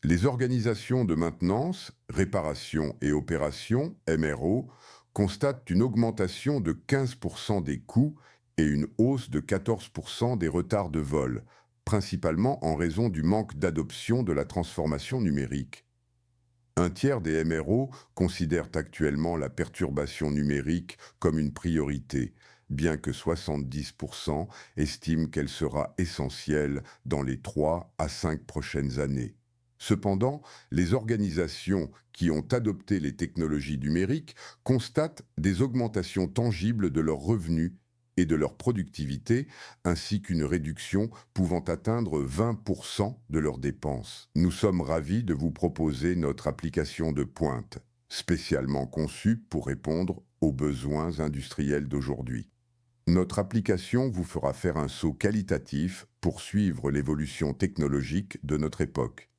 Les organisations de maintenance, réparation et opération, MRO, constatent une augmentation de 15% des coûts et une hausse de 14% des retards de vol, principalement en raison du manque d'adoption de la transformation numérique. Un tiers des MRO considèrent actuellement la perturbation numérique comme une priorité, bien que 70% estiment qu'elle sera essentielle dans les 3 à 5 prochaines années. Cependant, les organisations qui ont adopté les technologies numériques constatent des augmentations tangibles de leurs revenus et de leur productivité, ainsi qu'une réduction pouvant atteindre 20% de leurs dépenses. Nous sommes ravis de vous proposer notre application de pointe, spécialement conçue pour répondre aux besoins industriels d'aujourd'hui. Notre application vous fera faire un saut qualitatif pour suivre l'évolution technologique de notre époque.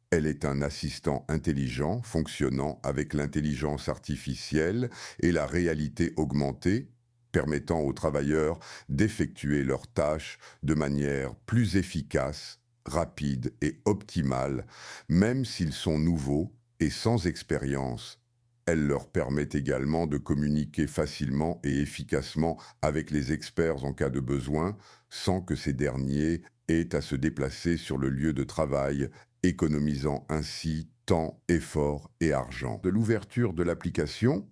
Elle est un assistant intelligent fonctionnant avec l'intelligence artificielle et la réalité augmentée, permettant aux travailleurs d'effectuer leurs tâches de manière plus efficace, rapide et optimale, même s'ils sont nouveaux et sans expérience. Elle leur permet également de communiquer facilement et efficacement avec les experts en cas de besoin, sans que ces derniers aient à se déplacer sur le lieu de travail, économisant ainsi temps, effort et argent. De l'ouverture de l'application,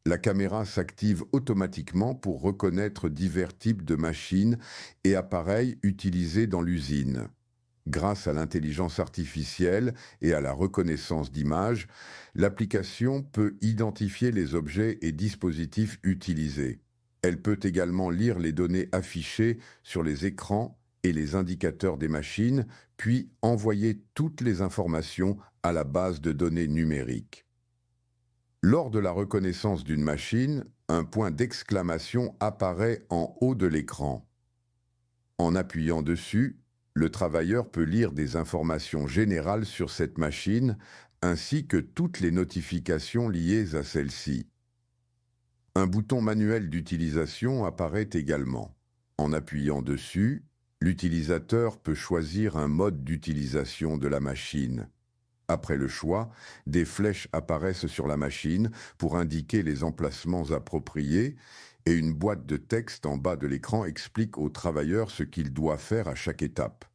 la caméra s'active automatiquement pour reconnaître divers types de machines et appareils utilisés dans l'usine. Grâce à l'intelligence artificielle et à la reconnaissance d'images, l'application peut identifier les objets et dispositifs utilisés. Elle peut également lire les données affichées sur les écrans et les indicateurs des machines, puis envoyer toutes les informations à la base de données numérique. Lors de la reconnaissance d'une machine, un point d'exclamation apparaît en haut de l'écran. En appuyant dessus, le travailleur peut lire des informations générales sur cette machine, ainsi que toutes les notifications liées à celle-ci. Un bouton manuel d'utilisation apparaît également. En appuyant dessus, l'utilisateur peut choisir un mode d'utilisation de la machine. Après le choix, des flèches apparaissent sur la machine pour indiquer les emplacements appropriés et une boîte de texte en bas de l'écran explique au travailleur ce qu'il doit faire à chaque étape.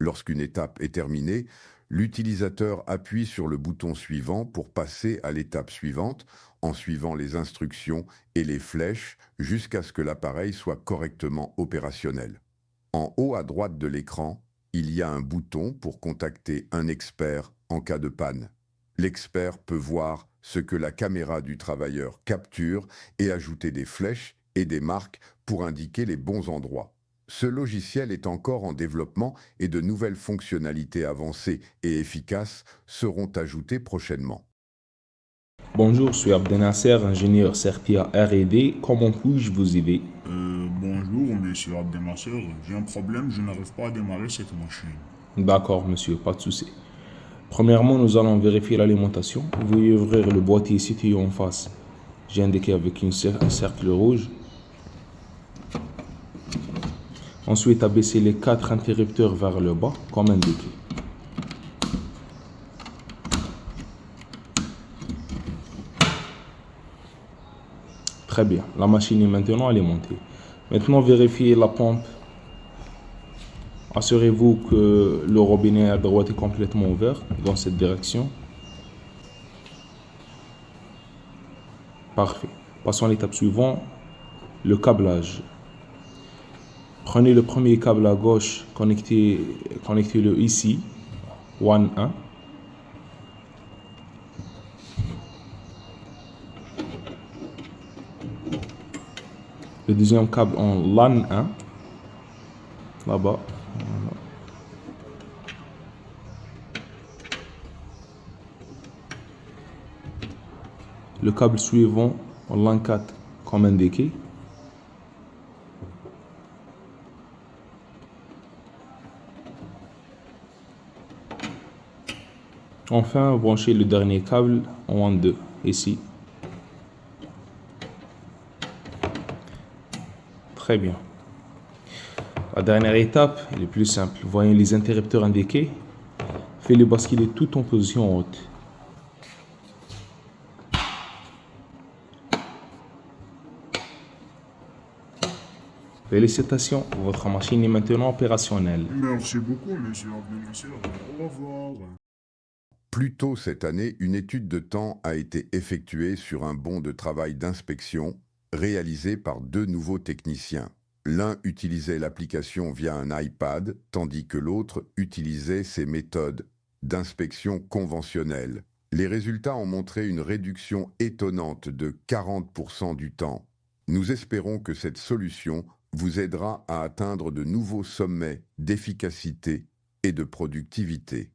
Lorsqu'une étape est terminée, l'utilisateur appuie sur le bouton suivant pour passer à l'étape suivante en suivant les instructions et les flèches jusqu'à ce que l'appareil soit correctement opérationnel. En haut à droite de l'écran, il y a un bouton pour contacter un expert en cas de panne. L'expert peut voir ce que la caméra du travailleur capture et ajouter des flèches et des marques pour indiquer les bons endroits. Ce logiciel est encore en développement et de nouvelles fonctionnalités avancées et efficaces seront ajoutées prochainement. Bonjour, je suis Abdenasser, ingénieur certifié R&D. Comment puis-je vous aider? Bonjour, monsieur Abdelnasser. J'ai un problème, je n'arrive pas à démarrer cette machine. D'accord, monsieur, pas de souci. Premièrement, nous allons vérifier l'alimentation. Veuillez ouvrir le boîtier situé en face. J'ai indiqué avec un cercle rouge. Ensuite, abaissez les 4 interrupteurs vers le bas, comme indiqué. Très bien, la machine est maintenant alimentée. Maintenant, vérifiez la pompe. Assurez-vous que le robinet à droite est complètement ouvert dans cette direction. Parfait. Passons à l'étape suivante, le câblage. Prenez le premier câble à gauche, connectez-le ici, WAN 1. Le deuxième câble en LAN 1, là-bas. Voilà. Le câble suivant en LAN 4, comme indiqué. Enfin, branchez le dernier câble en WAN 2, ici. Très bien. La dernière étape est la plus simple. Voyez les interrupteurs indiqués. Fais-le basculer tout en position haute. Félicitations, votre machine est maintenant opérationnelle. Merci beaucoup, monsieur l'ordonnanceur. Au revoir. Plus tôt cette année, une étude de temps a été effectuée sur un bon de travail d'inspection réalisé par 2 nouveaux techniciens. L'un utilisait l'application via un iPad, tandis que l'autre utilisait ses méthodes d'inspection conventionnelles. Les résultats ont montré une réduction étonnante de 40% du temps. Nous espérons que cette solution vous aidera à atteindre de nouveaux sommets d'efficacité et de productivité.